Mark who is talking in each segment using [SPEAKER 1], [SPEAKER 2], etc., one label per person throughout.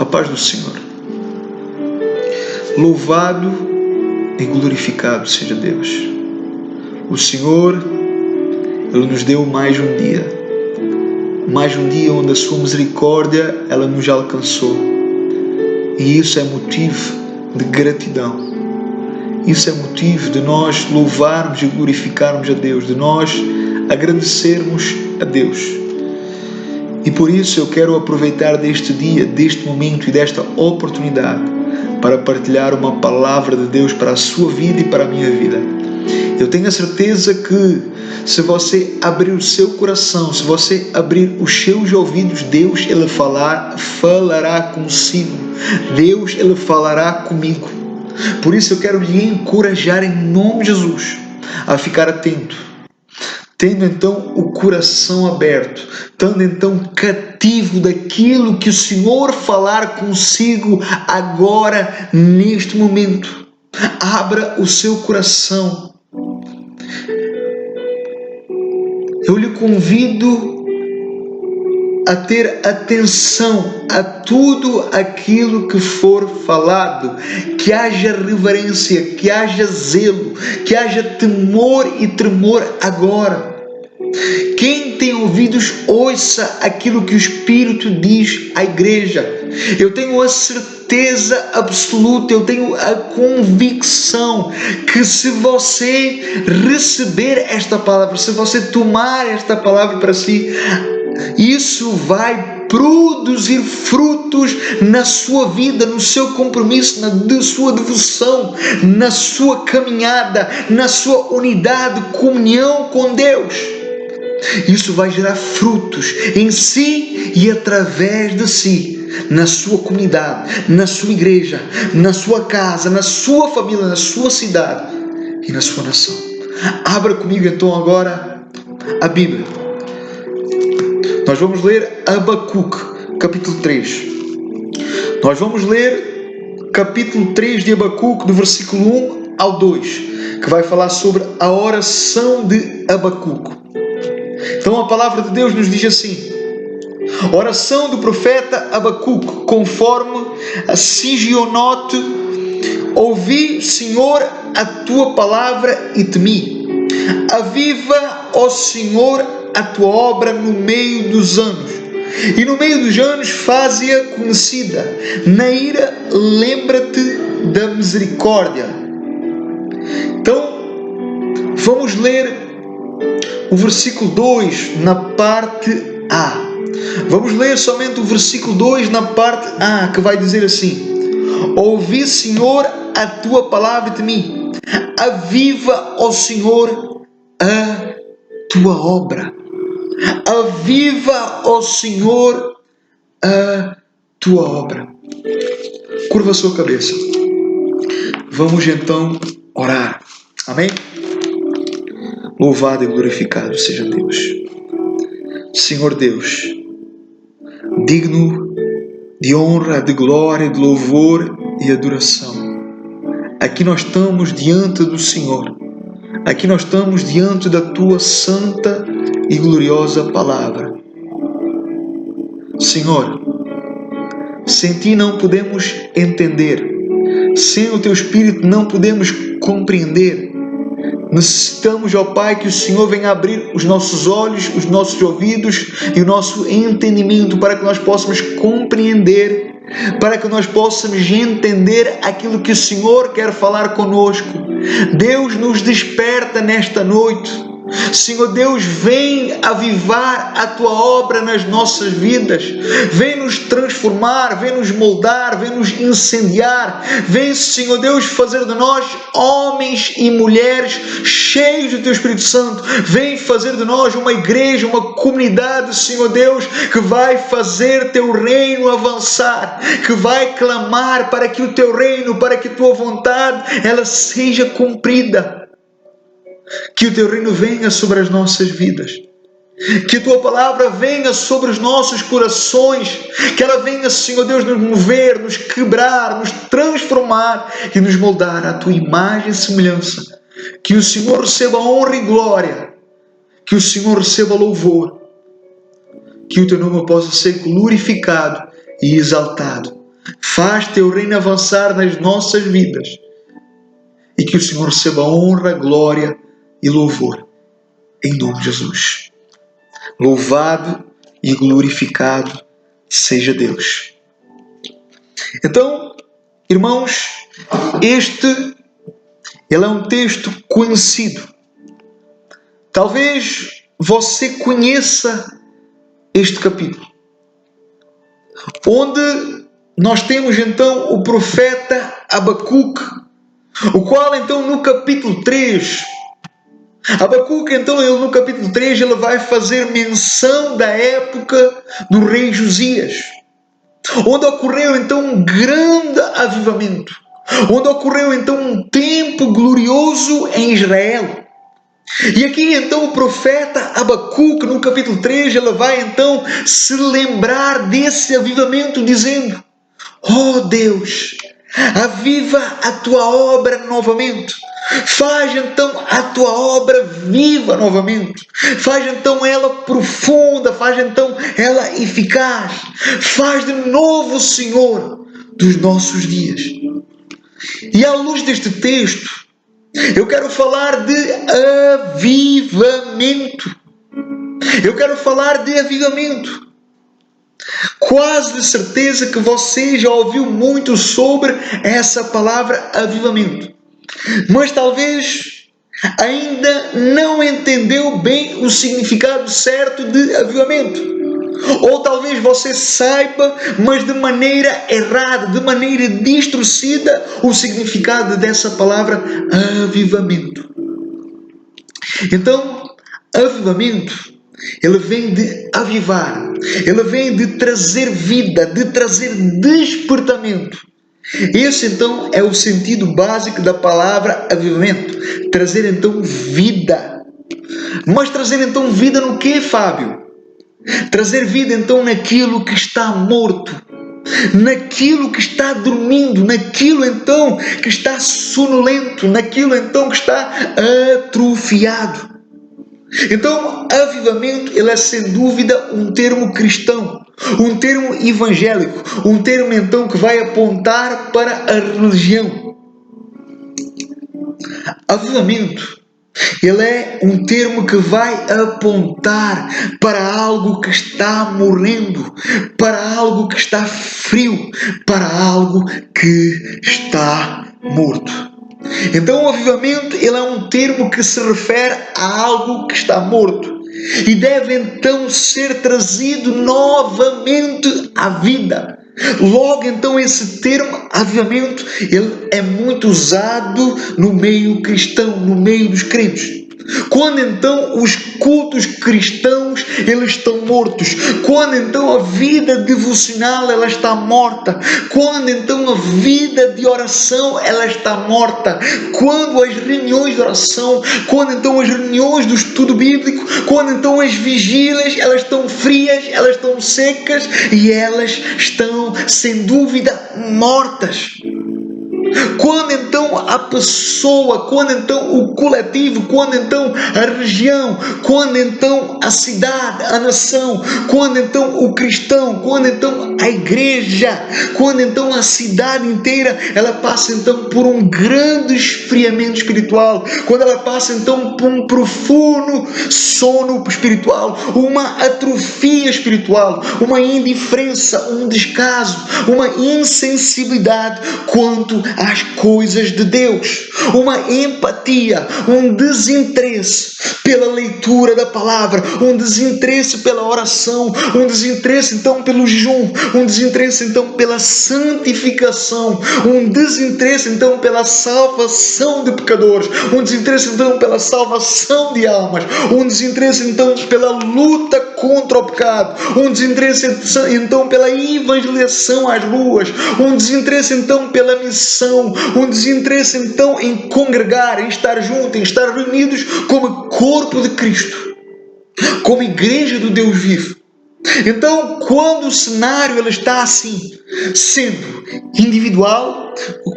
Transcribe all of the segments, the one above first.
[SPEAKER 1] paz do Senhor. Louvado e glorificado seja Deus. O Senhor, Ele nos deu mais um dia onde a sua misericórdia, ela nos alcançou. E isso é motivo de gratidão. Isso é motivo de nós louvarmos e glorificarmos a Deus, de nós agradecermos a Deus. E por isso eu quero aproveitar deste dia, deste momento e desta oportunidade para partilhar uma palavra de Deus para a sua vida e para a minha vida. Eu tenho a certeza que se você abrir o seu coração, se você abrir os seus ouvidos, Deus, Ele falará consigo. Deus, Ele falará comigo. Por isso eu quero lhe encorajar em nome de Jesus a ficar atento, tendo então o coração aberto, estando então cativo daquilo que o Senhor falar consigo agora, neste momento. Abra o seu coração. Eu lhe convido a ter atenção a tudo aquilo que for falado, que haja reverência, que haja zelo, que haja temor e tremor agora. Quem tem ouvidos, ouça aquilo que o Espírito diz à igreja. Eu tenho a certeza absoluta, eu tenho a convicção que se você receber esta palavra, se você tomar esta palavra para si, isso vai produzir frutos na sua vida, no seu compromisso, na sua devoção, na sua caminhada, na sua unidade, comunhão com Deus. Isso vai gerar frutos em si e através de si, na sua comunidade, na sua igreja, na sua casa, na sua família, na sua cidade e na sua nação. Abra comigo então agora a Bíblia. Nós vamos ler Abacuque, capítulo 3. Nós vamos ler capítulo 3 de Abacuque, do versículo 1 ao 2, que vai falar sobre a oração de Abacuque. Então a palavra de Deus nos diz assim: oração do profeta Abacuque, conforme a Sigionote: ouvi, Senhor, a tua palavra e temi. Aviva, ó Senhor, a tua obra no meio dos anos, e no meio dos anos faze-a conhecida. Na ira lembra-te da misericórdia. Então vamos ler o versículo 2 na parte A. Vamos ler somente o versículo 2 na parte A, que vai dizer assim: ouvi, Senhor, a tua palavra e temi. Aviva, ó Senhor, a tua obra. Aviva, ó Senhor, a tua obra. Curva a sua cabeça. Vamos então orar. Amém? Louvado e glorificado seja Deus. Senhor Deus, digno de honra, de glória, de louvor e adoração. Aqui nós estamos diante do Senhor. Aqui nós estamos diante da tua santa e gloriosa palavra. Senhor, sem ti não podemos entender. Sem o teu Espírito não podemos compreender. Necessitamos, ó Pai, que o Senhor venha abrir os nossos olhos, os nossos ouvidos e o nosso entendimento para que nós possamos compreender, para que nós possamos entender aquilo que o Senhor quer falar conosco. Deus, nos desperta nesta noite. Senhor Deus, vem avivar a tua obra nas nossas vidas, vem nos transformar, vem nos moldar, vem nos incendiar, vem, Senhor Deus, fazer de nós homens e mulheres cheios do teu Espírito Santo, vem fazer de nós uma igreja, uma comunidade, Senhor Deus, que vai fazer teu reino avançar, que vai clamar para que o teu reino, para que a tua vontade, ela seja cumprida. Que o teu reino venha sobre as nossas vidas, que a tua palavra venha sobre os nossos corações, que ela venha, Senhor Deus, nos mover, nos quebrar, nos transformar e nos moldar à tua imagem e semelhança. Que o Senhor receba honra e glória, que o Senhor receba louvor, que o teu nome possa ser glorificado e exaltado. Faz teu reino avançar nas nossas vidas e que o Senhor receba honra, glória e louvor em nome de Jesus. Louvado e glorificado seja Deus. Então, irmãos, ele é um texto conhecido. Talvez você conheça este capítulo, onde nós temos então o profeta Abacuque, o qual então no capítulo 3, Abacuque então no capítulo 3 ele vai fazer menção da época do rei Josias, onde ocorreu então um grande avivamento, onde ocorreu então um tempo glorioso em Israel. E aqui então o profeta Abacuque no capítulo 3 ele vai então se lembrar desse avivamento dizendo: ó Deus, aviva a tua obra novamente. Faz então a tua obra viva novamente. Faz então ela profunda, faz então ela eficaz. Faz de novo, Senhor, dos nossos dias. E à luz deste texto, eu quero falar de avivamento. Eu quero falar de avivamento. Quase de certeza que você já ouviu muito sobre essa palavra avivamento. Mas talvez ainda não entendeu bem o significado certo de avivamento. Ou talvez você saiba, mas de maneira errada, de maneira distorcida, o significado dessa palavra avivamento. Então, avivamento, ele vem de avivar, ele vem de trazer vida, de trazer despertamento. Esse então é o sentido básico da palavra avivamento, trazer então vida. Mas trazer então vida no que, Fábio? Trazer vida então naquilo que está morto, naquilo que está dormindo, naquilo então que está sonolento, naquilo então que está atrofiado. Então, avivamento, ele é sem dúvida um termo cristão, um termo evangélico, um termo então que vai apontar para a religião. Avivamento, ele é um termo que vai apontar para algo que está morrendo, para algo que está frio, para algo que está morto. Então o avivamento ele é um termo que se refere a algo que está morto e deve então ser trazido novamente à vida. Logo então esse termo avivamento ele é muito usado no meio cristão, no meio dos crentes. Quando então os cultos cristãos eles estão mortos, quando então a vida devocional ela está morta, quando então a vida de oração ela está morta, quando as reuniões de oração, quando então as reuniões do estudo bíblico, quando então as vigílias elas estão frias, elas estão secas e elas estão sem dúvida mortas. Quando então a pessoa, quando então o coletivo, quando então a região, quando então a cidade, a nação, quando então o cristão, quando então a igreja, quando então a cidade inteira, ela passa então por um grande esfriamento espiritual, quando ela passa então por um profundo sono espiritual, uma atrofia espiritual, uma indiferença, um descaso, uma insensibilidade quanto às coisas de Deus, uma empatia, um desinteresse pela leitura da palavra, um desinteresse pela oração, um desinteresse então pelo jejum, um desinteresse então pela santificação, um desinteresse então pela salvação de pecadores, um desinteresse então pela salvação de almas, um desinteresse então pela luta contra o pecado, um desinteresse então pela evangelização às ruas, um desinteresse então pela missão, um desinteresse então em congregar, em estar juntos, em estar reunidos como corpo de Cristo, como igreja do Deus vivo. Então, quando o cenário ele está assim, sendo individual,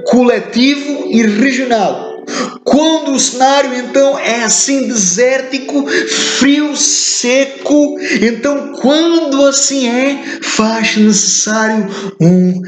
[SPEAKER 1] coletivo e regional, quando o cenário então é assim desértico, frio, seco, seco. Então, quando assim é, faz necessário um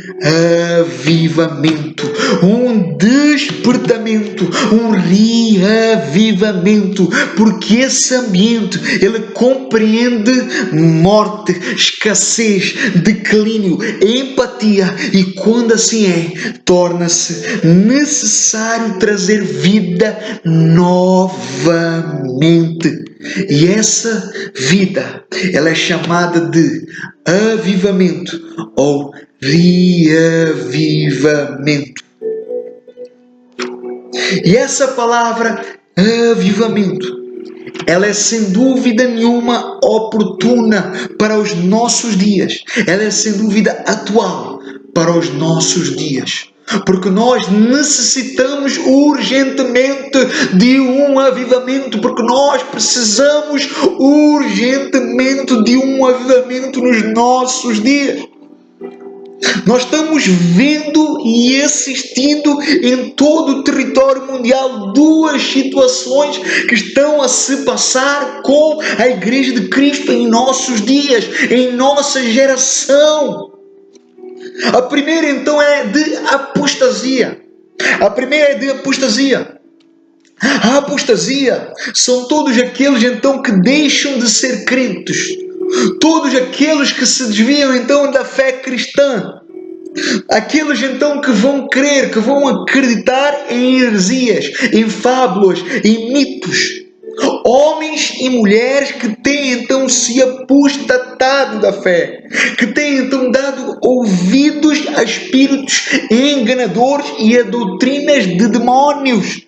[SPEAKER 1] avivamento, um despertamento, um reavivamento, porque esse ambiente, ele compreende morte, escassez, declínio, empatia, e quando assim é, torna-se necessário trazer vida novamente. E essa vida, ela é chamada de avivamento ou reavivamento. E essa palavra avivamento, ela é sem dúvida nenhuma oportuna para os nossos dias. Ela é sem dúvida atual para os nossos dias. Porque nós necessitamos urgentemente de um avivamento, porque nós precisamos urgentemente de um avivamento nos nossos dias. Nós estamos vendo e assistindo em todo o território mundial duas situações que estão a se passar com a Igreja de Cristo em nossos dias, em nossa geração. A primeira então é de apostasia. A primeira é de apostasia. A apostasia são todos aqueles então que deixam de ser crentes. Todos aqueles que se desviam então da fé cristã. Aqueles então que vão crer, que vão acreditar em heresias, em fábulas, em mitos. Homens e mulheres que têm então se apostatado da fé, que têm então dado ouvidos a espíritos enganadores e a doutrinas de demónios,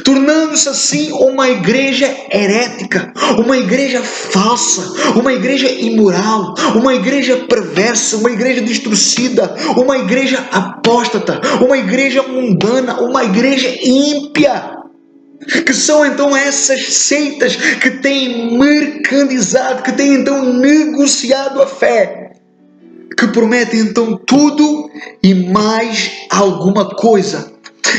[SPEAKER 1] tornando-se assim uma igreja herética, uma igreja falsa, uma igreja imoral, uma igreja perversa, uma igreja distorcida, uma igreja apóstata, uma igreja mundana, uma igreja ímpia. Que são então essas seitas que têm mercantilizado, que têm então negociado a fé, que prometem então tudo e mais alguma coisa,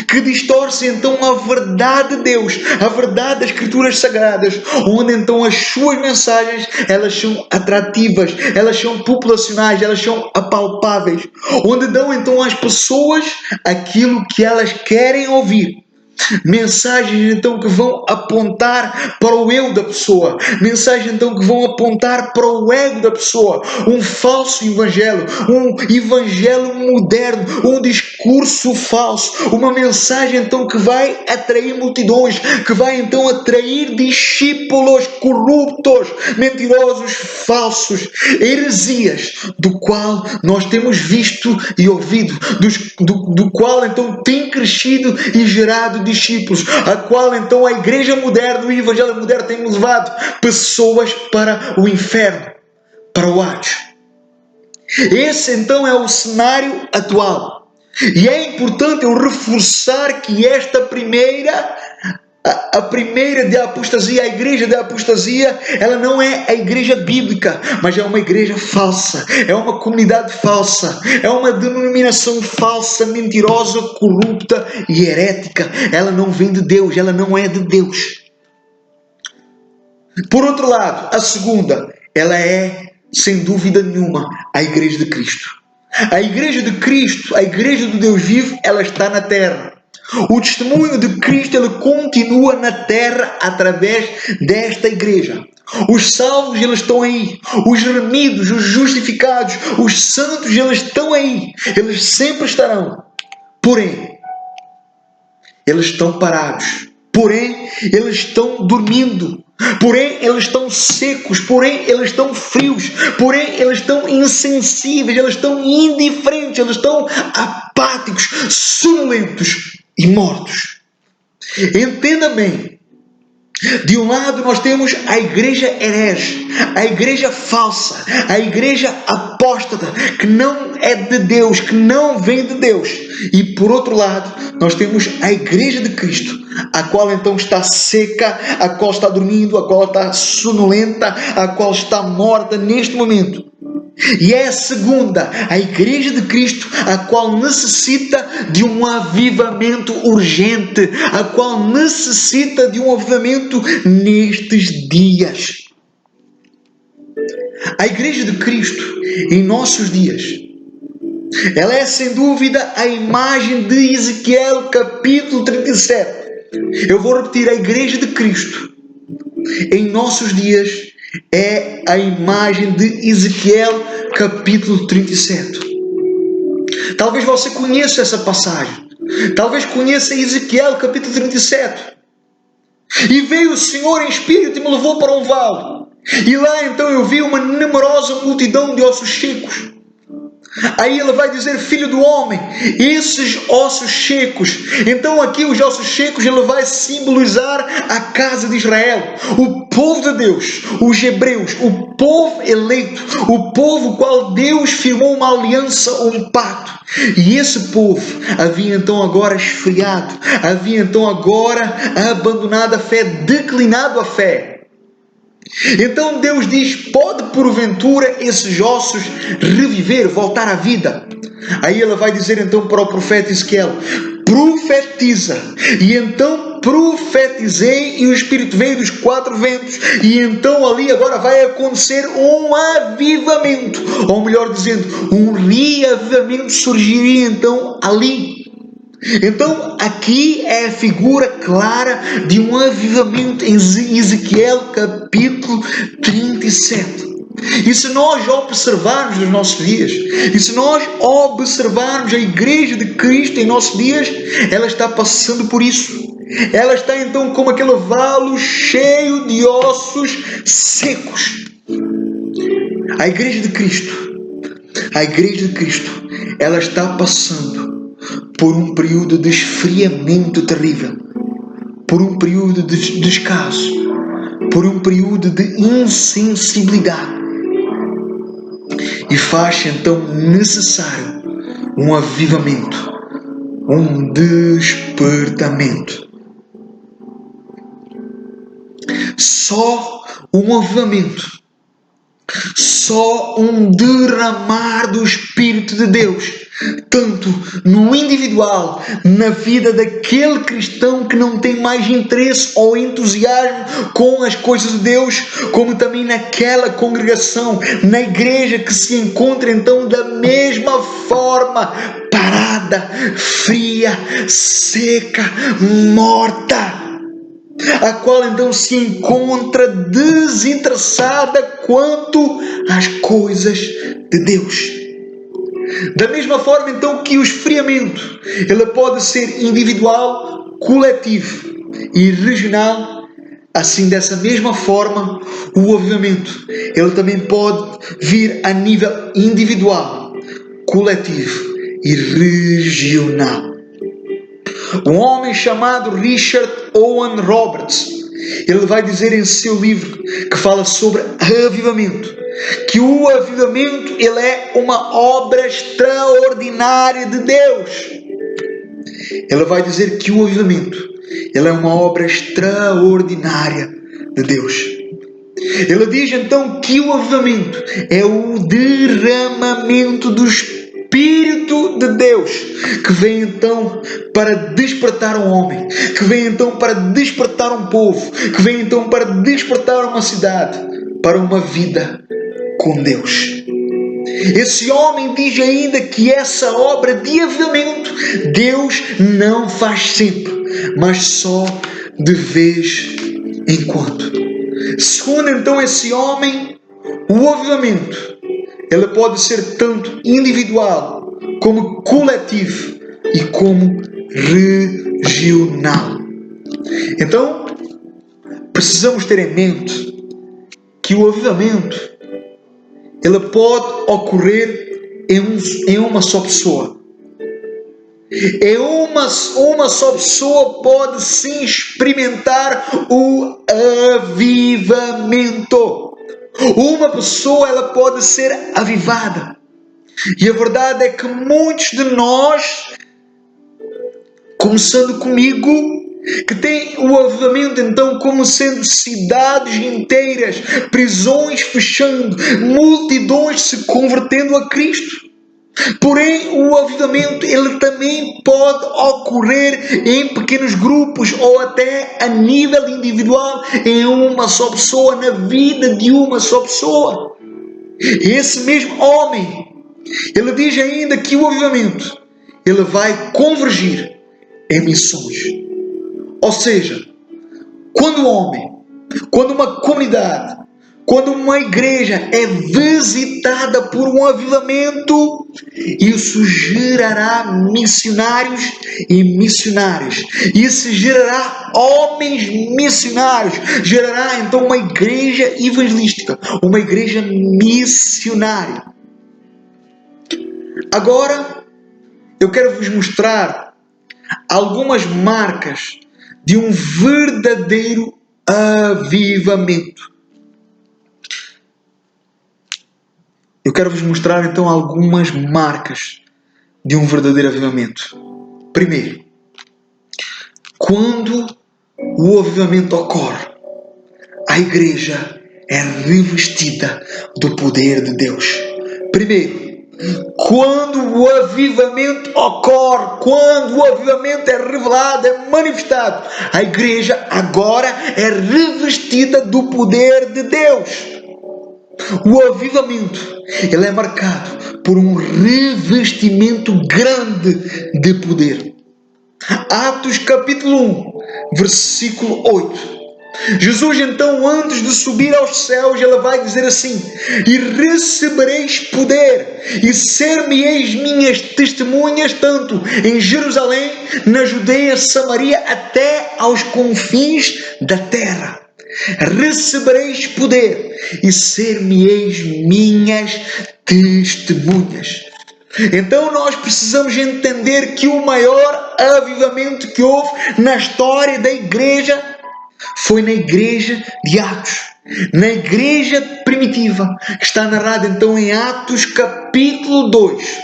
[SPEAKER 1] que distorce então a verdade de Deus, a verdade das Escrituras Sagradas, onde então as suas mensagens, elas são atrativas, elas são populacionais, elas são apalpáveis, onde dão então às pessoas aquilo que elas querem ouvir. Mensagens então que vão apontar para o eu da pessoa, mensagens então que vão apontar para o ego da pessoa, um falso evangelho, um evangelho moderno, um discurso falso, uma mensagem então que vai atrair multidões, que vai então atrair discípulos corruptos, mentirosos, falsos, heresias, do qual nós temos visto e ouvido, do qual então tem crescido e gerado discípulos, a qual então a igreja moderna, o evangelho moderno tem levado pessoas para o inferno, para o Hades. Esse então é o cenário atual. E é importante eu reforçar que esta primeira, a primeira de apostasia, a igreja de apostasia, ela não é a igreja bíblica, mas é uma igreja falsa, é uma comunidade falsa, é uma denominação falsa, mentirosa, corrupta e herética. Ela não vem de Deus, ela não é de Deus. Por outro lado, a segunda, ela é, sem dúvida nenhuma, a igreja de Cristo. A igreja de Cristo, a igreja do Deus vivo, ela está na terra. O testemunho de Cristo, ele continua na terra através desta igreja. Os salvos, eles estão aí. Os remidos, os justificados, os santos, eles estão aí. Eles sempre estarão. Porém, eles estão parados. Porém, eles estão dormindo. Porém, eles estão secos. Porém, eles estão frios. Porém, eles estão insensíveis. Eles estão indiferentes. Eles estão apáticos, sonolentos e mortos. Entenda bem. De um lado nós temos a igreja herege, a igreja falsa, a igreja apóstata, que não é de Deus, que não vem de Deus. E por outro lado, nós temos a igreja de Cristo, a qual então está seca, a qual está dormindo, a qual está sonolenta, a qual está morta neste momento. E é a segunda, a igreja de Cristo, a qual necessita de um avivamento urgente, a qual necessita de um avivamento nestes dias. A Igreja de Cristo, em nossos dias, ela é sem dúvida a imagem de Ezequiel capítulo 37. Eu vou repetir, a Igreja de Cristo, em nossos dias, é a imagem de Ezequiel capítulo 37. Talvez você conheça essa passagem. Talvez conheça Ezequiel capítulo 37. E veio o Senhor em espírito e me levou para um vale. E lá então eu vi uma numerosa multidão de ossos secos. Aí ele vai dizer, filho do homem, esses ossos secos. Então aqui os ossos secos ele vai simbolizar a casa de Israel, o povo de Deus, os hebreus, o povo eleito, o povo qual Deus firmou uma aliança, um pacto. E esse povo havia então agora esfriado, havia então agora abandonado a fé, declinado a fé. Então Deus diz, pode porventura esses ossos reviver, voltar à vida? Aí ela vai dizer então para o profeta Ezequiel, profetiza. E então profetizei e o Espírito veio dos 4 ventos. E então ali agora vai acontecer um avivamento, ou melhor dizendo, um reavivamento surgiria então ali. Então aqui é a figura clara de um avivamento em Ezequiel capítulo 37. E se nós observarmos nos nossos dias, e se nós observarmos a Igreja de Cristo em nossos dias, ela está passando por isso. Ela está então como aquele vale cheio de ossos secos. A Igreja de Cristo, ela está passando por um período de esfriamento terrível, por um período de descaso, por um período de insensibilidade. E faz então necessário um avivamento, um despertamento. Só um avivamento, só um derramar do Espírito de Deus, tanto no individual, na vida daquele cristão que não tem mais interesse ou entusiasmo com as coisas de Deus, como também naquela congregação, na igreja que se encontra então da mesma forma, parada, fria, seca, morta, a qual então se encontra desinteressada quanto às coisas de Deus. Da mesma forma então que o esfriamento, ele pode ser individual, coletivo e regional, assim dessa mesma forma o avivamento, ele também pode vir a nível individual, coletivo e regional. Um homem chamado Richard Owen Roberts, ele vai dizer em seu livro que fala sobre avivamento, que o avivamento ele é uma obra extraordinária de Deus. Ele vai dizer que o avivamento ele é uma obra extraordinária de Deus. Ele diz então que o avivamento é o derramamento do Espírito de Deus, que vem então para despertar um homem, que vem então para despertar um povo, que vem então para despertar uma cidade, para uma vida com Deus. Esse homem diz ainda que essa obra de avivamento Deus não faz sempre, mas só de vez em quando. Segundo então esse homem, o avivamento ele pode ser tanto individual como coletivo e como regional. Então precisamos ter em mente que o avivamento ele pode ocorrer em uma só pessoa. Uma só pessoa pode sim experimentar o avivamento. Uma pessoa ela pode ser avivada. E a verdade é que muitos de nós, começando comigo, que tem o avivamento então como sendo cidades inteiras, prisões fechando, multidões se convertendo a Cristo. Porém, o avivamento ele também pode ocorrer em pequenos grupos ou até a nível individual, em uma só pessoa, na vida de uma só pessoa. Esse mesmo homem, ele diz ainda que o avivamento, ele vai convergir em missões. Ou seja, quando o homem, quando uma comunidade, quando uma igreja é visitada por um avivamento, isso gerará missionários e missionárias. Isso gerará homens missionários. Gerará então uma igreja evangelística, uma igreja missionária. Agora, eu quero vos mostrar algumas marcas de um verdadeiro avivamento. Eu quero vos mostrar então algumas marcas de um verdadeiro avivamento. Primeiro, quando o avivamento ocorre, a igreja é revestida do poder de Deus. Primeiro, quando o avivamento ocorre, quando o avivamento é revelado, é manifestado, a igreja agora é revestida do poder de Deus. O avivamento, ele é marcado por um revestimento grande de poder. Atos capítulo 1, versículo 8. Jesus então, antes de subir aos céus, ele vai dizer assim: e recebereis poder, e ser-me-eis minhas testemunhas, tanto em Jerusalém, na Judeia, Samaria, até aos confins da terra. Recebereis poder, e ser-me-eis minhas testemunhas. Então nós precisamos entender que o maior avivamento que houve na história da igreja foi na igreja de Atos, na igreja primitiva, que está narrado então em Atos capítulo 2.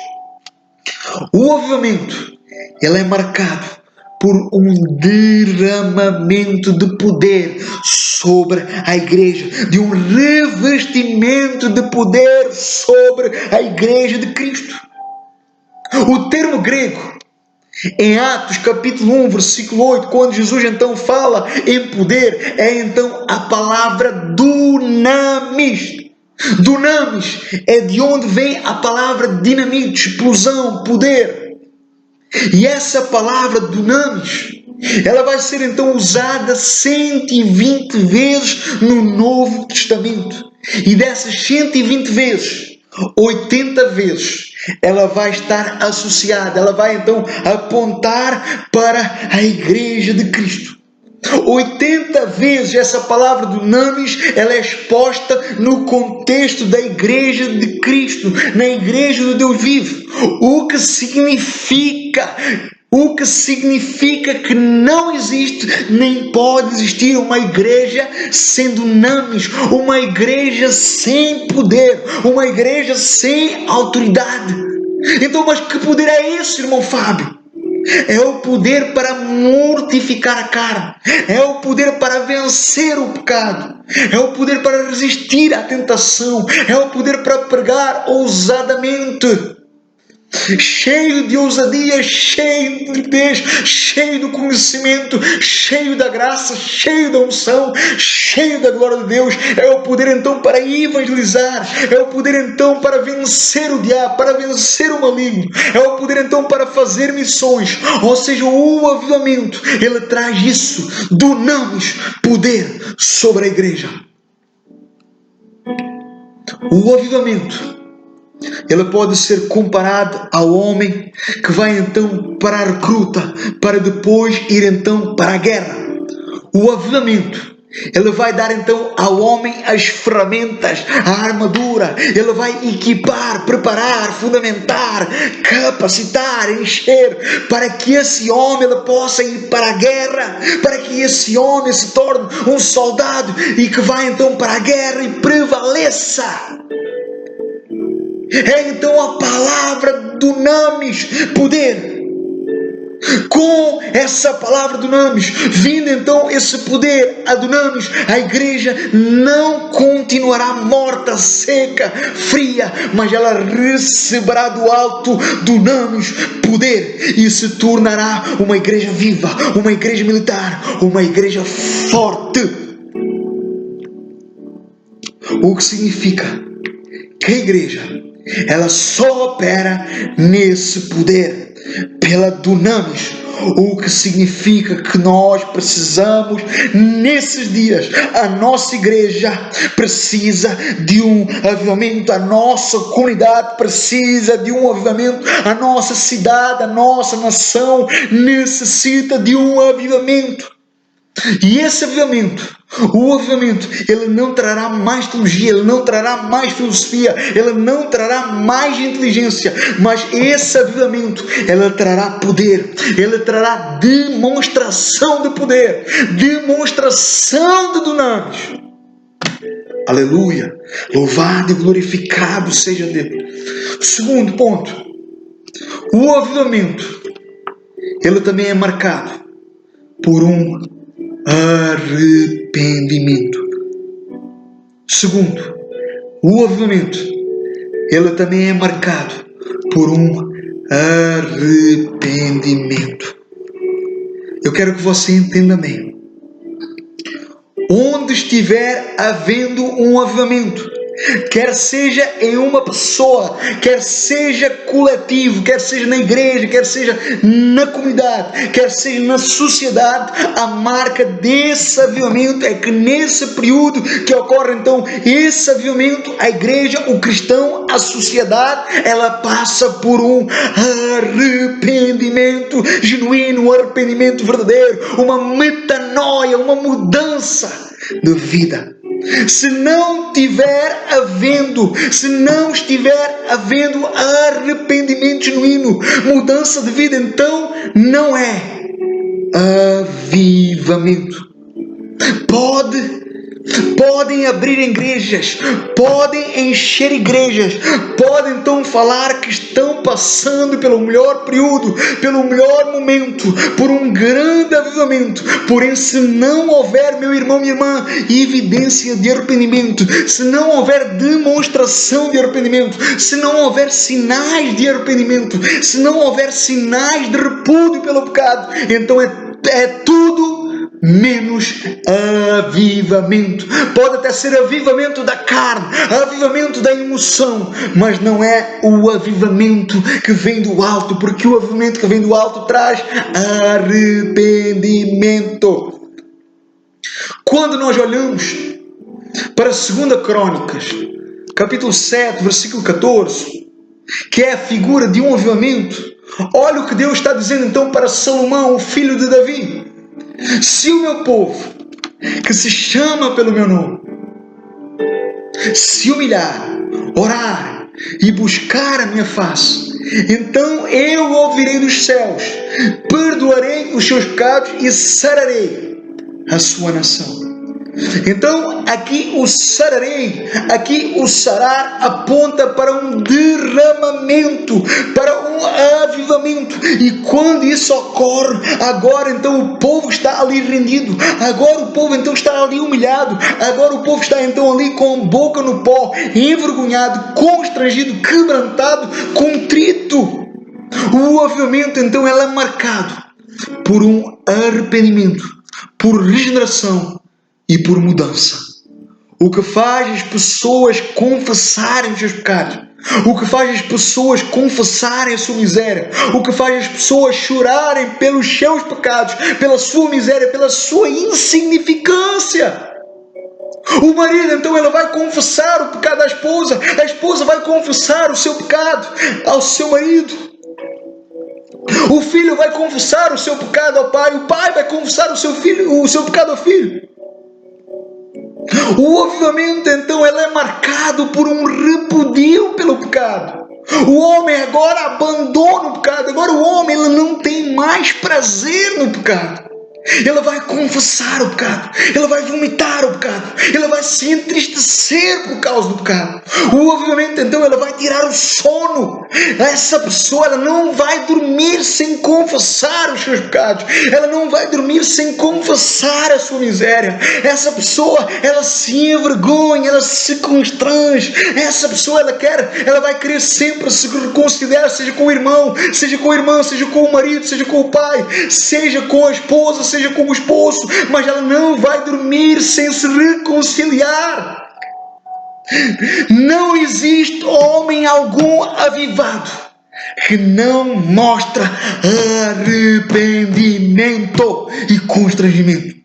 [SPEAKER 1] O avivamento, ele é marcado por um derramamento de poder sobre a igreja, de um revestimento de poder sobre a igreja de Cristo. O termo grego, em Atos capítulo 1, versículo 8, quando Jesus então fala em poder, é então a palavra dunamis. Dunamis é de onde vem a palavra dinamite, explosão, poder. E essa palavra dunamis, ela vai ser então usada 120 vezes no Novo Testamento. E dessas 120 vezes, 80 vezes, ela vai estar associada, ela vai então apontar para a igreja de Cristo. 80 vezes essa palavra dunamis, ela é exposta no contexto da igreja de Cristo, na igreja do Deus vivo. O que significa que não existe nem pode existir uma igreja sem dunamis, uma igreja sem poder, uma igreja sem autoridade. Então, mas que poder é esse, irmão Fábio? É o poder para mortificar a carne, é o poder para vencer o pecado, é o poder para resistir à tentação, é o poder para pregar ousadamente, cheio de ousadia, cheio de nitidez, cheio do conhecimento, cheio da graça, cheio da unção, cheio da glória de Deus. É o poder então para evangelizar, é o poder então para vencer o diabo, para vencer o maligno, é o poder então para fazer missões. Ou seja, o avivamento, ele traz isso, dunamis, poder sobre a igreja. O avivamento, ele pode ser comparado ao homem que vai então para a recruta, para depois ir então para a guerra. O avivamento, ele vai dar então ao homem as ferramentas, a armadura, ele vai equipar, preparar, fundamentar, capacitar, encher, para que esse homem ele possa ir para a guerra, para que esse homem se torne um soldado e que vai então para a guerra e prevaleça. É então a palavra dunamis, poder. Com essa palavra dunamis, vindo então esse poder, a dunamis, a igreja não continuará morta, seca, fria, mas ela receberá do alto dunamis, poder, e se tornará uma igreja viva, uma igreja militar, uma igreja forte. O que significa que a igreja, ela só opera nesse poder, pela dunamis, o que significa que nós precisamos, nesses dias, a nossa igreja precisa de um avivamento, a nossa comunidade precisa de um avivamento, a nossa cidade, a nossa nação necessita de um avivamento. E esse avivamento, o avivamento, ele não trará mais teologia, ele não trará mais filosofia, ele não trará mais inteligência, mas esse avivamento, ele trará poder, ele trará demonstração de poder, demonstração de dunamis. Aleluia! Louvado e glorificado seja Deus. Segundo ponto, o avivamento, ele também é marcado por um arrependimento. Segundo, o avivamento, ele também é marcado por um arrependimento. Eu quero que você entenda bem. Onde estiver havendo um avivamento, quer seja em uma pessoa, quer seja coletivo, quer seja na igreja, quer seja na comunidade, quer seja na sociedade, a marca desse avivamento é que nesse período que ocorre então esse avivamento, a igreja, o cristão, a sociedade, ela passa por um arrependimento genuíno, um arrependimento verdadeiro, uma metanoia, uma mudança de vida. Se não estiver havendo arrependimento genuíno, mudança de vida, então não é avivamento. Podem abrir igrejas, podem encher igrejas, podem então falar que estão passando pelo melhor período, pelo melhor momento, por um grande avivamento. Porém, se não houver, meu irmão, minha irmã, evidência de arrependimento, se não houver demonstração de arrependimento, se não houver sinais de arrependimento, se não houver sinais de repúdio pelo pecado, então é tudo menos avivamento. Pode até ser avivamento da carne, avivamento da emoção, mas não é o avivamento que vem do alto, porque o avivamento que vem do alto traz arrependimento. Quando nós olhamos para 2 Crônicas, capítulo 7, versículo 14, que é a figura de um avivamento, olha o que Deus está dizendo então para Salomão, o filho de Davi: se o meu povo, que se chama pelo meu nome, se humilhar, orar e buscar a minha face, então eu ouvirei dos céus, perdoarei os seus pecados e sararei a sua nação. Então, aqui o sararei, aqui o sarar aponta para um derramamento, para um avivamento. E quando isso ocorre, agora então o povo está ali rendido, agora o povo então está ali humilhado, agora o povo está então ali com a boca no pó, envergonhado, constrangido, quebrantado, contrito. O avivamento então é marcado por um arrependimento, por regeneração e por mudança. O que faz as pessoas confessarem os seus pecados, o que faz as pessoas confessarem a sua miséria, o que faz as pessoas chorarem pelos seus pecados, pela sua miséria, pela sua insignificância. O marido então ele vai confessar o pecado da esposa, a esposa vai confessar o seu pecado ao seu marido. O filho vai confessar o seu pecado ao pai, o pai vai confessar o seu pecado ao filho. O avivamento então é marcado por um repudio pelo pecado. O homem agora abandona o pecado, agora o homem ele não tem mais prazer no pecado. Ele vai confessar o pecado, ele vai vomitar o pecado, ele vai se entristecer por causa do pecado. O avivamento então ele vai tirar o sono. Essa pessoa ela não vai dormir sem confessar os seus pecados, ela não vai dormir sem confessar a sua miséria. Essa pessoa ela se envergonha, ela se constrange. Essa pessoa ela vai querer sempre se reconciliar, seja com o irmão, seja com a irmã, seja com o marido, seja com o pai, seja com a esposa, seja como esposo, mas ela não vai dormir sem se reconciliar. Não existe homem algum avivado que não mostra arrependimento e constrangimento.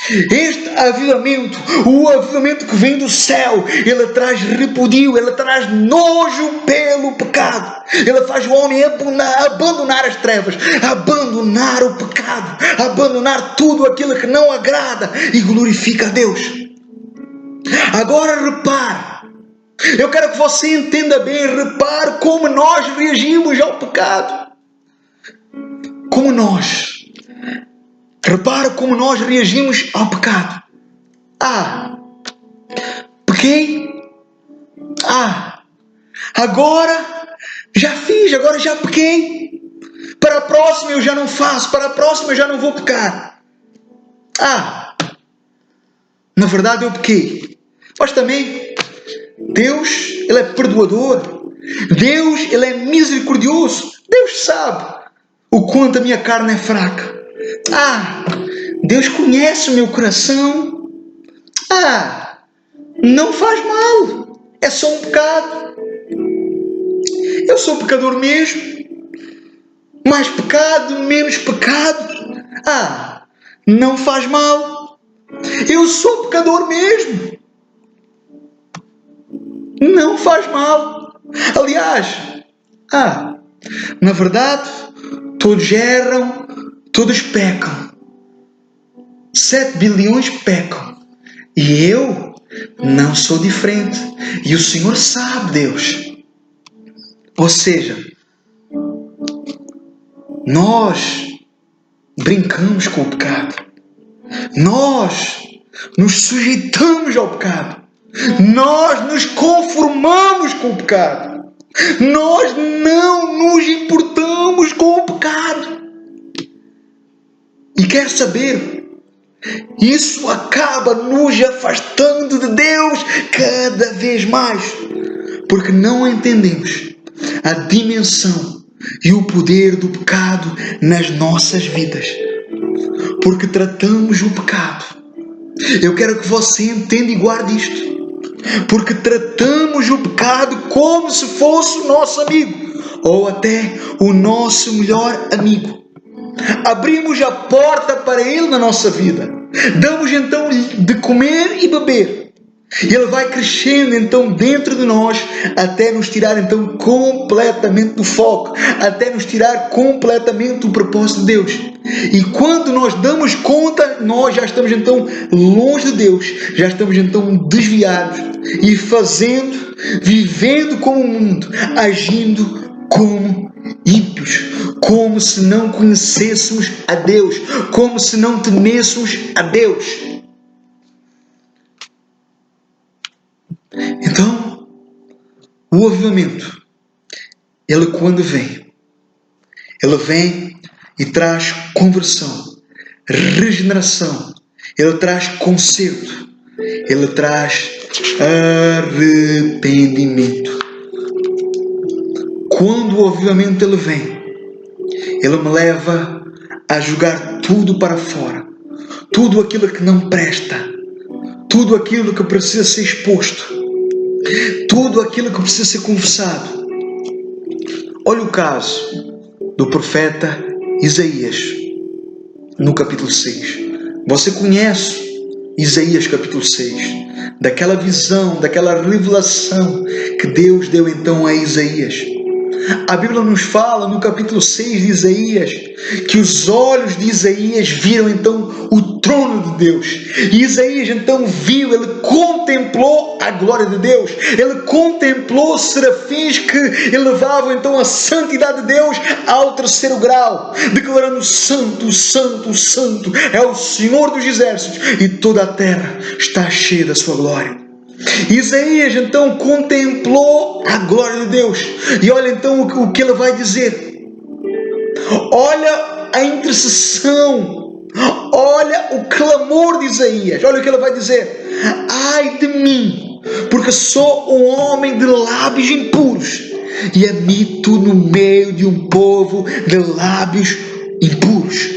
[SPEAKER 1] Este avivamento, o avivamento que vem do céu, ele traz repudio, ele traz nojo pelo pecado. Ele faz o homem abandonar as trevas, abandonar o pecado, abandonar tudo aquilo que não agrada e glorifica a Deus. Agora repare, eu quero que você entenda bem, repare como nós reagimos ao pecado. Repara como nós reagimos ao pecado. Pequei. Agora já fiz, agora já pequei. Para a próxima eu já não faço, para a próxima eu já não vou pecar. Na verdade eu pequei. Mas também, Deus, Ele é perdoador. Deus, Ele é misericordioso. Deus sabe o quanto a minha carne é fraca. Deus conhece o meu coração. Não faz mal. É só um pecado. Eu sou pecador mesmo. Mais pecado, menos pecado. Não faz mal. Eu sou pecador mesmo. Não faz mal. Aliás, na verdade, todos erram, todos pecam. 7 bilhões pecam. E eu não sou diferente. E o Senhor sabe, Deus. Ou seja, nós brincamos com o pecado. Nós nos sujeitamos ao pecado. Nós nos conformamos com o pecado. Nós não nos importamos com o pecado. E quer saber? Isso acaba nos afastando de Deus cada vez mais. Porque não entendemos a dimensão e o poder do pecado nas nossas vidas. Porque tratamos o pecado. Eu quero que você entenda e guarde isto. Porque tratamos o pecado como se fosse o nosso amigo. Ou até o nosso melhor amigo. Abrimos a porta para ele na nossa vida. Damos então de comer e beber. Ele vai crescendo então dentro de nós até nos tirar então completamente do foco, até nos tirar completamente do propósito de Deus. E quando nós damos conta, nós já estamos então longe de Deus, já estamos então desviados e vivendo como o mundo, agindo como ímpios, como se não conhecêssemos a Deus, como se não temêssemos a Deus. Então, o avivamento, ele quando vem, ele vem e traz conversão, regeneração, ele traz conserto, ele traz arrependimento. Quando o avivamento ele vem, ele me leva a jogar tudo para fora, tudo aquilo que não presta, tudo aquilo que precisa ser exposto, tudo aquilo que precisa ser confessado. Olha o caso do profeta Isaías, no capítulo 6. Você conhece Isaías capítulo 6, daquela visão, daquela revelação que Deus deu então a Isaías. A Bíblia nos fala no capítulo 6 de Isaías que os olhos de Isaías viram então o trono de Deus. E Isaías então viu, ele contemplou a glória de Deus. Ele contemplou serafins que elevavam então a santidade de Deus ao 3º grau, declarando: Santo, Santo, Santo é o Senhor dos exércitos, e toda a terra está cheia da sua glória. Isaías então contemplou a glória de Deus. E olha então o que ele vai dizer. Olha a intercessão. Olha o clamor de Isaías. Olha o que ele vai dizer. Ai de mim, porque sou um homem de lábios impuros, e habito no meio de um povo de lábios impuros.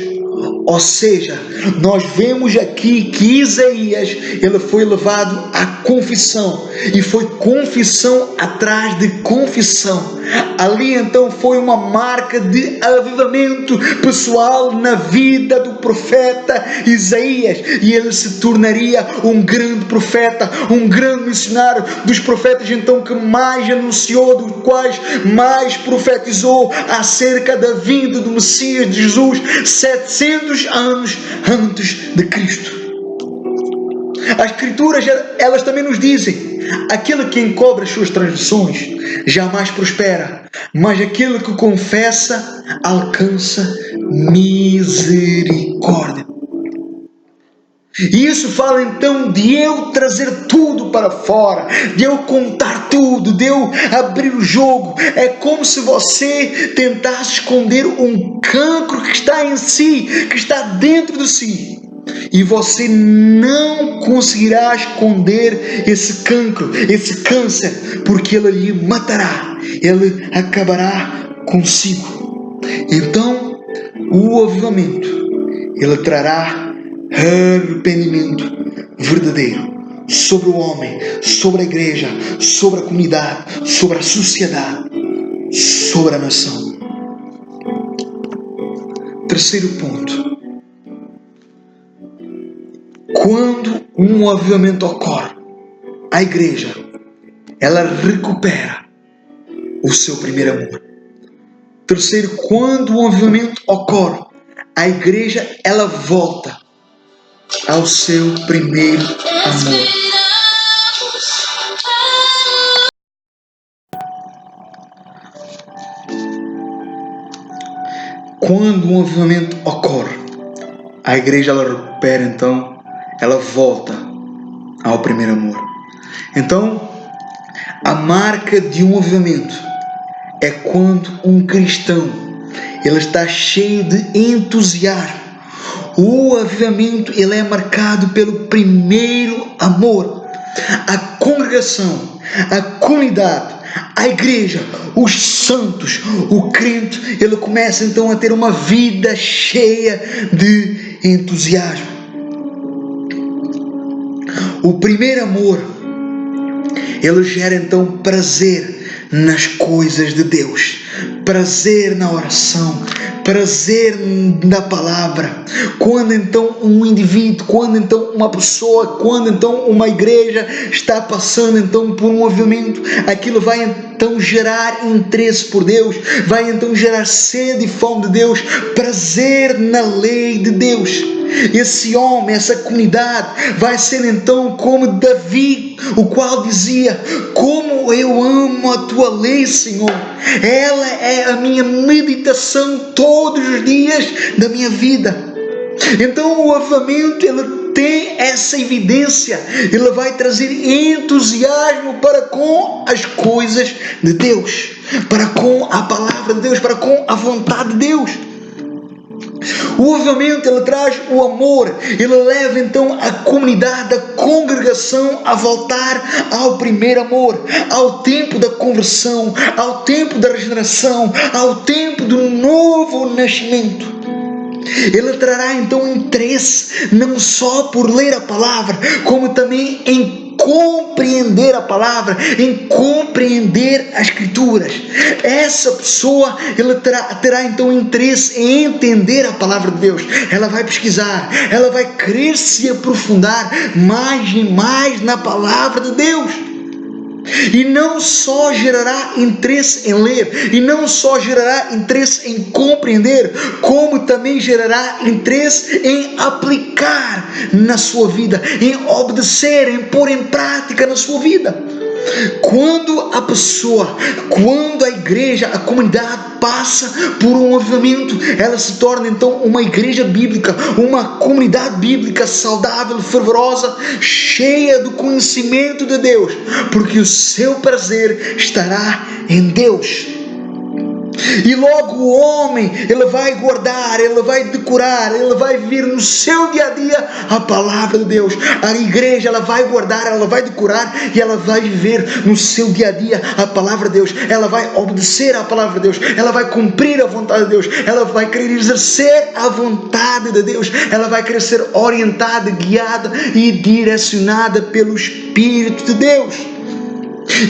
[SPEAKER 1] Ou seja, nós vemos aqui que Isaías, ele foi levado à confissão, e foi confissão atrás de confissão. Ali então foi uma marca de avivamento pessoal na vida do profeta Isaías, e ele se tornaria um grande profeta, um grande missionário, dos profetas então que mais anunciou, dos quais mais profetizou acerca da vinda do Messias de Jesus, 700 anos antes de Cristo. As Escrituras, elas também nos dizem: aquele que encobre as suas transgressões jamais prospera, mas aquele que confessa alcança misericórdia. E isso fala então de eu trazer tudo para fora, de eu contar tudo, de eu abrir o jogo. É como se você tentasse esconder um cancro que está em si, que está dentro de si. E você não conseguirá esconder esse cancro, esse câncer, porque ele lhe matará, ele acabará consigo. Então, o avivamento, ele trará arrependimento verdadeiro sobre o homem, sobre a igreja, sobre a comunidade, sobre a sociedade, sobre a nação. Terceiro ponto: quando um avivamento ocorre, a igreja, ela recupera o seu primeiro amor. Terceiro, quando um avivamento ocorre, a igreja, ela volta ao seu primeiro amor. Quando um avivamento ocorre, a igreja, ela recupera então, ela volta ao primeiro amor. Então, a marca de um avivamento é quando um cristão, ele está cheio de entusiasmo. O avivamento, ele é marcado pelo primeiro amor. A congregação, a comunidade, a igreja, os santos, o crente, ele começa então a ter uma vida cheia de entusiasmo. O primeiro amor, ele gera então prazer nas coisas de Deus, prazer na oração, prazer na palavra. Quando então um indivíduo, quando então uma pessoa, quando então uma igreja está passando então por um avivamento, aquilo vai então gerar interesse por Deus, vai então gerar sede e fome de Deus, prazer na lei de Deus. Esse homem, essa comunidade vai ser então como Davi, o qual dizia: como eu amo a tua lei, Senhor, ela é a minha meditação todos os dias da minha vida. Então o avivamento, ele tem essa evidência, ele vai trazer entusiasmo para com as coisas de Deus, para com a palavra de Deus, para com a vontade de Deus. O avivamento, ele traz o amor, ele leva então a comunidade, a congregação a voltar ao primeiro amor, ao tempo da conversão, ao tempo da regeneração, ao tempo do novo nascimento. Ele trará então interesse não só por ler a palavra, como também em compreender a palavra, em compreender as Escrituras. Essa pessoa, ele terá então interesse em entender a palavra de Deus. Ela vai pesquisar, ela vai querer se aprofundar mais e mais na palavra de Deus. E não só gerará interesse em ler, e não só gerará interesse em compreender, como também gerará interesse em aplicar na sua vida, em obedecer, em pôr em prática na sua vida. Quando a pessoa, quando a igreja, a comunidade passa por um avivamento, ela se torna então uma igreja bíblica, uma comunidade bíblica saudável, fervorosa, cheia do conhecimento de Deus, porque o seu prazer estará em Deus. E logo o homem, ele vai guardar, ele vai decorar, ele vai viver no seu dia a dia a palavra de Deus. A igreja, ela vai guardar, ela vai decorar e ela vai viver no seu dia a dia a palavra de Deus. Ela vai obedecer à palavra de Deus, ela vai cumprir a vontade de Deus, ela vai querer exercer a vontade de Deus, ela vai querer ser orientada, guiada e direcionada pelo Espírito de Deus.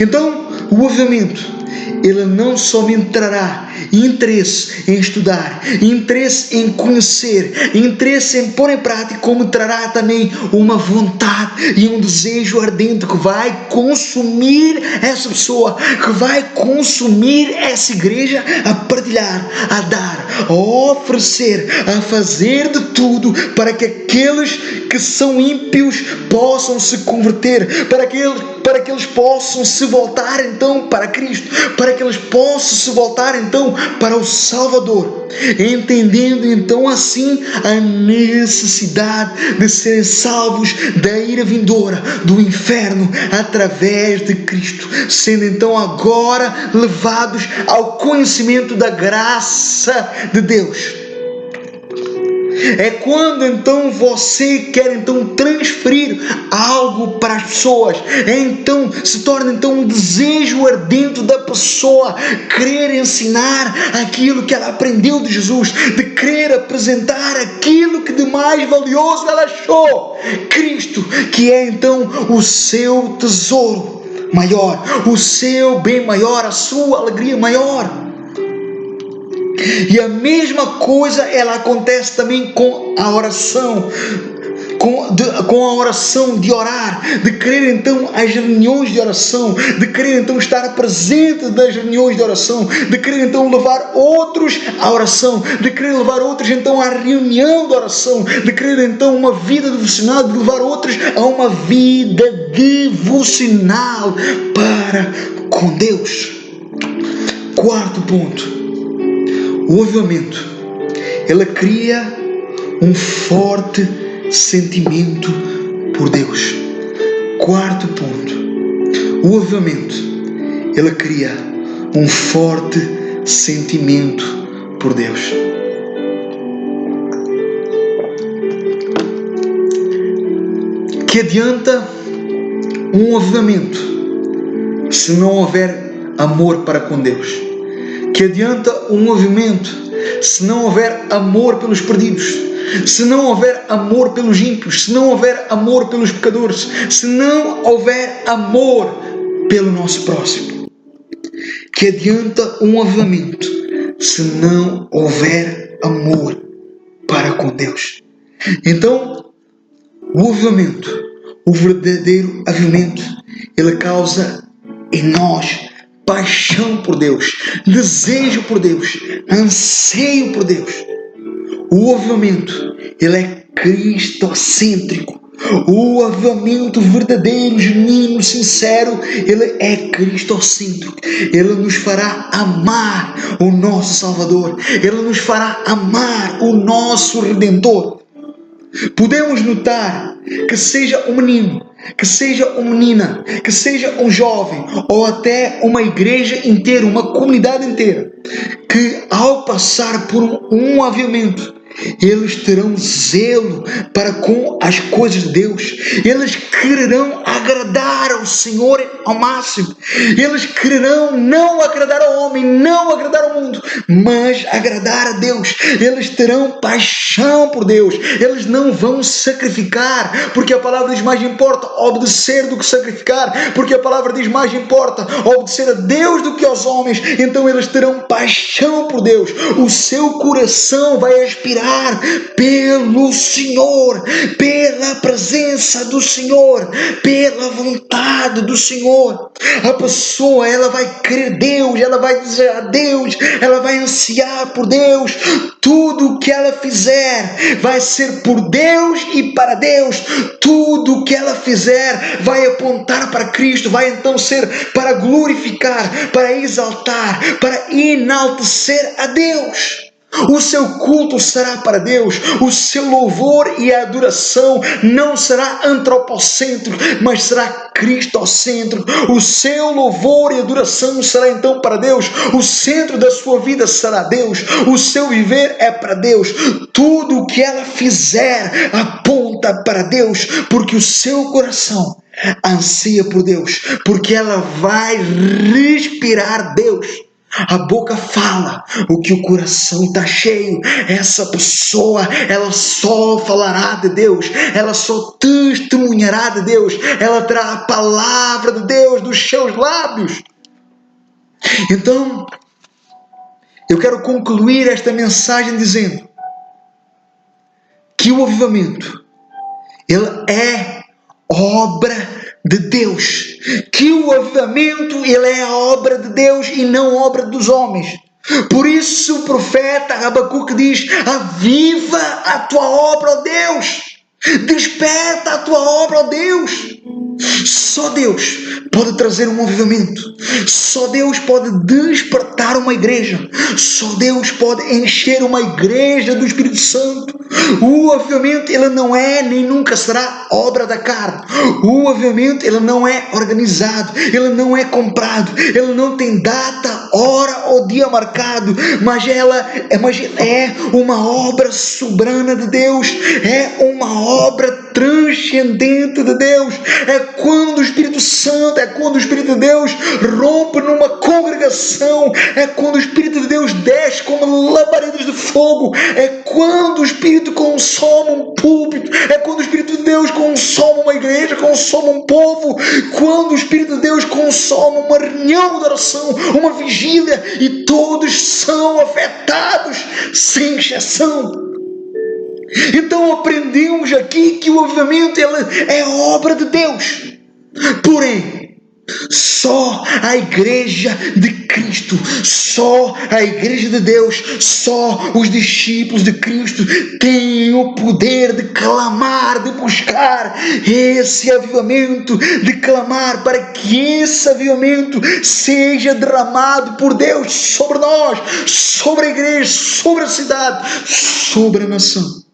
[SPEAKER 1] Então, o avivamento, ele não somente trará interesse em estudar, interesse em conhecer, interesse em pôr em prática, como trará também uma vontade e um desejo ardente que vai consumir essa pessoa, que vai consumir essa igreja a partilhar, a dar, a oferecer, a fazer de tudo para que aqueles que são ímpios possam se converter, para que eles possam se voltar então para Cristo, para que eles possam se voltar então para o Salvador, entendendo então assim a necessidade de serem salvos da ira vindoura do inferno através de Cristo, sendo então agora levados ao conhecimento da graça de Deus. É quando então você quer então transferir algo para as pessoas, então se torna então um desejo ardente da pessoa querer ensinar aquilo que ela aprendeu de Jesus, de querer apresentar aquilo que de mais valioso ela achou, Cristo, que é então o seu tesouro maior, o seu bem maior, a sua alegria maior. E a mesma coisa ela acontece também com a oração, com a oração de orar, de querer então as reuniões de oração, de querer então estar presente nas reuniões de oração, de querer então levar outros à oração, de querer levar outros então à reunião de oração, de querer então uma vida devocional, de levar outros a uma vida devocional para com Deus. Quarto ponto. O avivamento, ela cria um forte sentimento por Deus. Quarto ponto. O avivamento, ela cria um forte sentimento por Deus. Que adianta um avivamento se não houver amor para com Deus? Que adianta um movimento se não houver amor pelos perdidos, se não houver amor pelos ímpios, se não houver amor pelos pecadores, se não houver amor pelo nosso próximo? Que adianta um avivamento se não houver amor para com Deus? Então, o avivamento, o verdadeiro avivamento, ele causa em nós paixão por Deus, desejo por Deus, anseio por Deus. O avivamento, ele é cristocêntrico. O avivamento verdadeiro, genuíno, sincero, ele é cristocêntrico. Ele nos fará amar o nosso Salvador. Ele nos fará amar o nosso Redentor. Podemos notar que seja um menino, que seja uma menina, que seja um jovem ou até uma igreja inteira, uma comunidade inteira, que ao passar por um avivamento, eles terão zelo para com as coisas de Deus, eles quererão agradar ao Senhor ao máximo, eles quererão não agradar ao homem, não agradar ao mundo, mas agradar a Deus. Eles terão paixão por Deus, eles não vão sacrificar, porque a palavra diz: mais importa obedecer do que sacrificar, porque a palavra diz: mais importa obedecer a Deus do que aos homens. Então eles terão paixão por Deus, o seu coração vai aspirar pelo Senhor, pela presença do Senhor, pela vontade do Senhor. A pessoa, ela vai querer Deus, ela vai desejar Deus, ela vai ansiar por Deus. Tudo o que ela fizer vai ser por Deus e para Deus. Tudo o que ela fizer vai apontar para Cristo, vai então ser para glorificar, para exaltar, para enaltecer a Deus. O seu culto será para Deus, o seu louvor e adoração não será antropocêntrico, mas será cristocêntrico. O seu louvor e adoração será então para Deus, o centro da sua vida será Deus, o seu viver é para Deus, tudo o que ela fizer aponta para Deus, porque o seu coração anseia por Deus, porque ela vai respirar Deus. A boca fala o que o coração está cheio. Essa pessoa, ela só falará de Deus, ela só testemunhará de Deus, ela terá a palavra de Deus dos seus lábios. Então, eu quero concluir esta mensagem dizendo que o avivamento, ele é obra de Deus, que o avivamento ele é a obra de Deus e não obra dos homens. Por isso o profeta Abacuque diz: aviva a tua obra, ó Deus, desperta a tua obra, ó Deus. Só Deus pode trazer um avivamento, só Deus pode despertar uma igreja, só Deus pode encher uma igreja do Espírito Santo. O avivamento ele não é nem nunca será obra da carne. O avivamento ele não é organizado, ele não é comprado, ele não tem data, hora ou dia marcado, mas é uma obra soberana de Deus, é uma obra transcendente de Deus. É quando o Espírito Santo, é quando o Espírito de Deus rompe numa congregação, é quando o Espírito de Deus desce como labaredas de fogo, é quando o Espírito consome um púlpito, é quando o Espírito de Deus consome uma igreja, consome um povo, quando o Espírito de Deus consome uma reunião de oração, uma vigília, e todos são afetados, sem exceção. Então aprendemos aqui que o avivamento é obra de Deus. Porém, só a igreja de Cristo, só a igreja de Deus, só os discípulos de Cristo têm o poder de clamar, de buscar esse avivamento, de clamar para que esse avivamento seja derramado por Deus sobre nós, sobre a igreja, sobre a cidade, sobre a nação.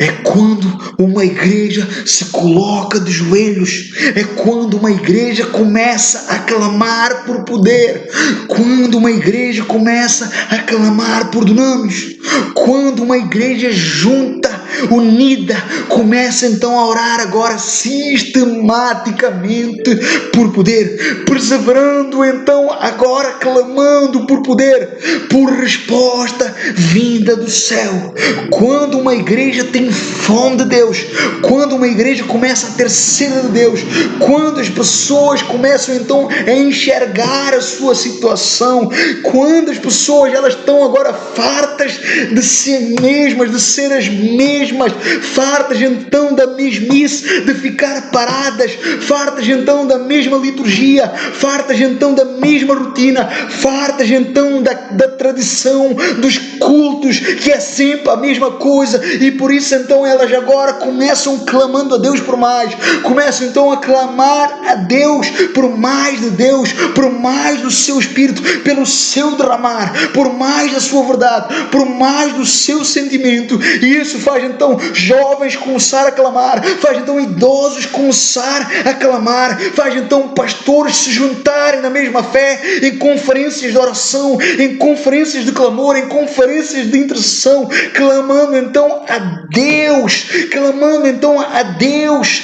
[SPEAKER 1] É quando uma igreja se coloca de joelhos, é quando uma igreja começa a clamar por poder, quando uma igreja começa a clamar por dunamis, quando uma igreja junta, unida, começa então a orar agora sistematicamente por poder, perseverando então agora clamando por poder, por resposta vinda do céu. Quando uma igreja tem fome de Deus, quando uma igreja começa a ter sede de Deus, quando as pessoas começam então a enxergar a sua situação, quando as pessoas elas estão agora fartas de si mesmas, de ser as mesmas, fartas então da mesmice, de ficar paradas, fartas então da mesma liturgia, fartas então da mesma rotina, fartas então da tradição, dos cultos, que é sempre a mesma coisa, e por isso então elas agora começam clamando a Deus por mais, começam então a clamar a Deus por mais de Deus, por mais do seu Espírito, pelo seu derramar, por mais da sua verdade, por mais do seu sentimento, e isso faz então jovens começar a clamar, faz então idosos começar a clamar, faz então pastores se juntarem na mesma fé, em conferências de oração, em conferências de clamor, em conferências de intercessão, clamando então a Deus, clamando então a Deus,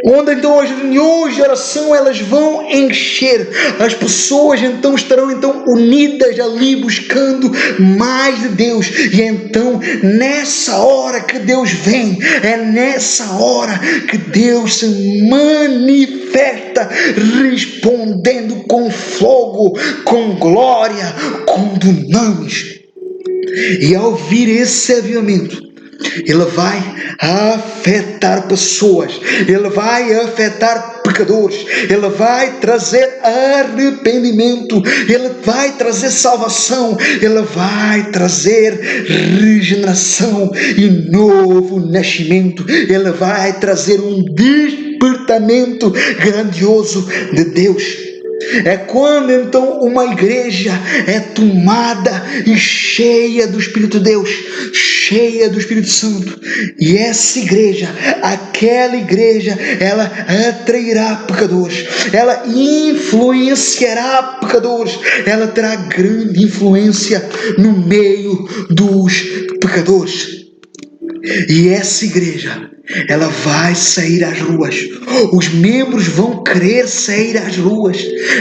[SPEAKER 1] onde então as reuniões de oração elas vão encher, as pessoas então estarão então unidas ali buscando mais de Deus, e então nessa hora que Deus vem, é nessa hora que Deus se manifesta, respondendo com fogo, com glória, com dunamis. E ao vir esse avivamento, ele vai afetar pessoas, ele vai afetar pecadores, ele vai trazer arrependimento, ele vai trazer salvação, ele vai trazer regeneração e novo nascimento, ele vai trazer um despertamento grandioso de Deus. É quando então uma igreja é tomada e cheia do Espírito de Deus, cheia do Espírito Santo. E essa igreja, aquela igreja, ela atrairá pecadores, ela influenciará pecadores, ela terá grande influência no meio dos pecadores. E essa igreja, ela vai sair às ruas. Os membros vão querer sair às ruas.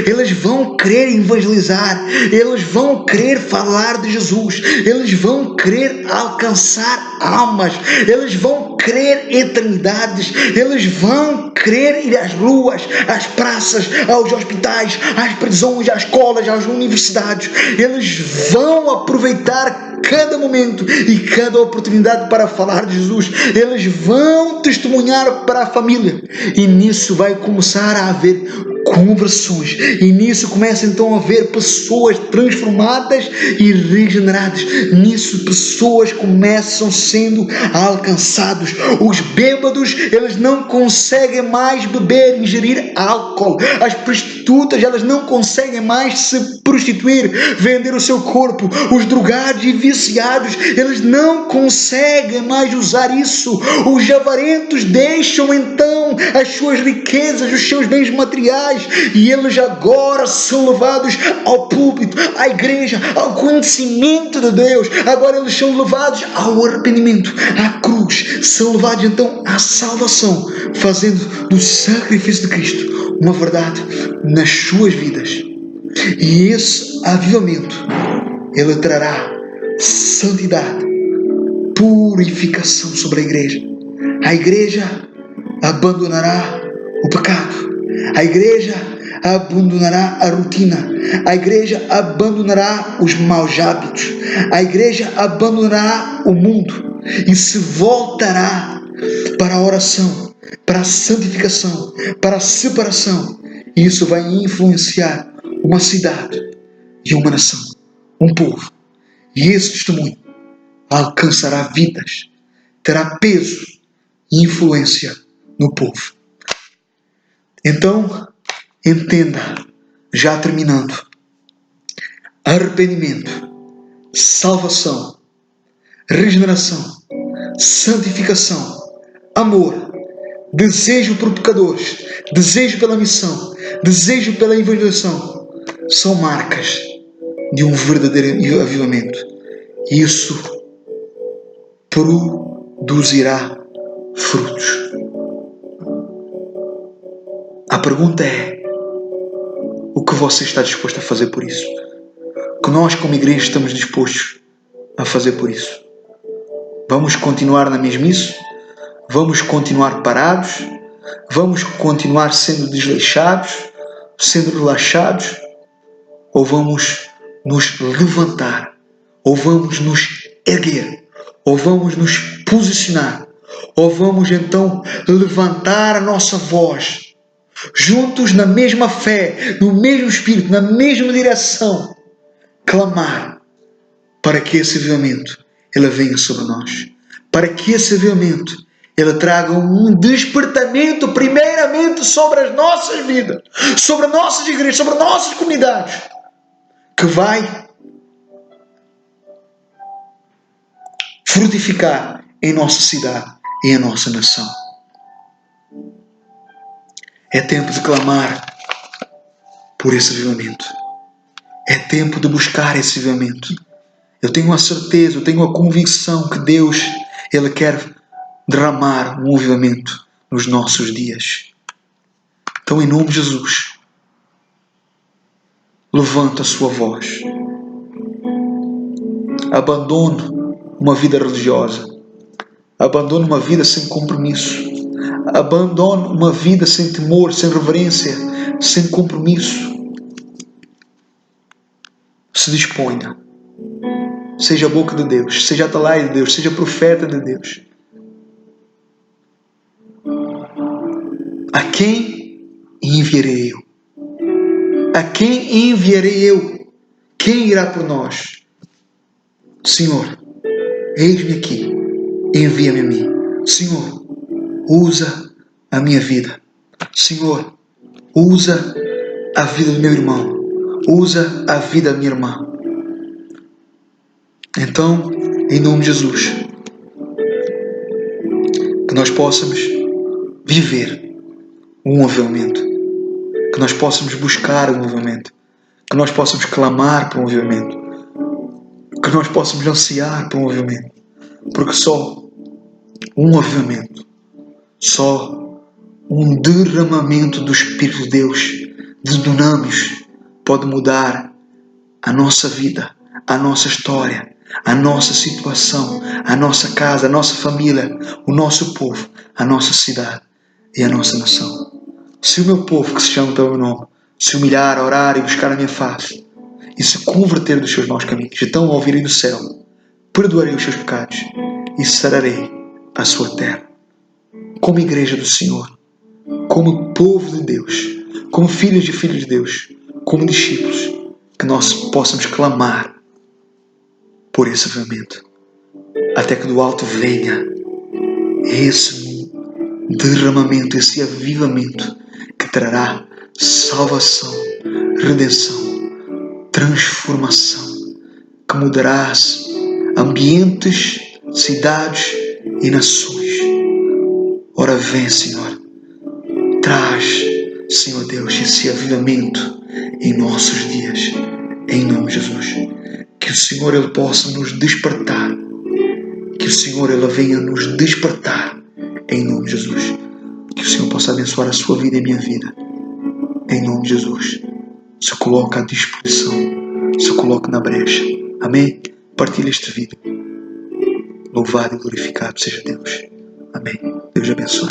[SPEAKER 1] Eles vão querer evangelizar. Eles vão querer falar de Jesus. Eles vão querer alcançar almas. Eles vão querer eternidades. Eles vão querer ir às ruas, às praças, aos hospitais, às prisões, às escolas, às universidades. Eles vão aproveitar cada momento e cada oportunidade para falar de Jesus. Eles vão testemunhar para a família, e nisso vai começar a haver conversões, e nisso começa então a haver pessoas transformadas e regeneradas. Nisso pessoas começam sendo alcançados. Os bêbados, eles não conseguem mais beber, ingerir álcool. As prostitutas, elas não conseguem mais se prostituir, vender o seu corpo. Os drogados e viciados, eles não conseguem mais usar isso. Os avarentos deixam então as suas riquezas, os seus bens materiais, e eles agora são levados ao púlpito, à igreja, ao conhecimento de Deus. Agora eles são levados ao arrependimento, à cruz, são levados então à salvação, fazendo do sacrifício de Cristo uma verdade nas suas vidas. E esse avivamento, ele trará santidade, purificação sobre a igreja. A igreja abandonará o pecado. A igreja abandonará a rotina. A igreja abandonará os maus hábitos. A igreja abandonará o mundo e se voltará para a oração, para a santificação, para a separação. E isso vai influenciar uma cidade e uma nação, um povo. E esse testemunho alcançará vidas, terá peso e influência no povo. Então, entenda, já terminando: arrependimento, salvação, regeneração, santificação, amor, desejo por pecadores, desejo pela missão, desejo pela evangelização, são marcas de um verdadeiro avivamento. Isso produzirá frutos. A pergunta é: o que você está disposto a fazer por isso? O que nós como igreja estamos dispostos a fazer por isso? Vamos continuar na mesmice? Vamos continuar parados? Vamos continuar sendo desleixados, sendo relaxados? Ou vamos nos levantar? Ou vamos nos erguer? Ou vamos nos posicionar? Ou vamos então levantar a nossa voz, juntos na mesma fé, no mesmo espírito, na mesma direção, clamar para que esse avivamento ele venha sobre nós, para que esse avivamento ele traga um despertamento primeiramente sobre as nossas vidas, sobre as nossas igrejas, sobre as nossas comunidades, que vai frutificar em nossa cidade e em nossa nação. É tempo de clamar por esse avivamento. É tempo de buscar esse avivamento. Eu tenho a certeza, eu tenho a convicção que Deus, Ele quer derramar um avivamento nos nossos dias. Então, em nome de Jesus, levanta a sua voz. Abandone uma vida religiosa. Abandone uma vida sem compromisso. Abandone uma vida sem temor, sem reverência, sem compromisso. Se disponha. Seja a boca de Deus, seja atalaia de Deus, seja profeta de Deus. A quem enviarei eu? A quem enviarei eu? Quem irá por nós? Senhor, eis-me aqui, envia-me a mim. Senhor, usa a minha vida. Senhor, usa a vida do meu irmão, usa a vida da minha irmã. Então, em nome de Jesus, que nós possamos viver um avivamento, que nós possamos buscar um avivamento, que nós possamos clamar por um avivamento, que nós possamos ansiar por um avivamento, porque só um avivamento, só um derramamento do Espírito de Deus, de dunamis, pode mudar a nossa vida, a nossa história, a nossa situação, a nossa casa, a nossa família, o nosso povo, a nossa cidade e a nossa nação. Se o meu povo, que se chama pelo meu nome, se humilhar, orar e buscar a minha face, e se converter dos seus maus caminhos, então ouvirei do céu, perdoarei os seus pecados e sararei a sua terra. Como igreja do Senhor, como povo de Deus, como filhos e filhas de Deus, como discípulos, que nós possamos clamar por esse avivamento, até que do alto venha esse derramamento, esse avivamento que trará salvação, redenção, transformação, que mudará ambientes, cidades e nações. Ora vem, Senhor, traz, Senhor Deus, esse avivamento em nossos dias, em nome de Jesus. Que o Senhor Ele possa nos despertar, que o Senhor Ele venha nos despertar, em nome de Jesus. Que o Senhor possa abençoar a sua vida e a minha vida, em nome de Jesus. Se coloque à disposição, se coloque na brecha. Amém? Partilhe este vídeo. Louvado e glorificado seja Deus. Amém. Deus abençoe.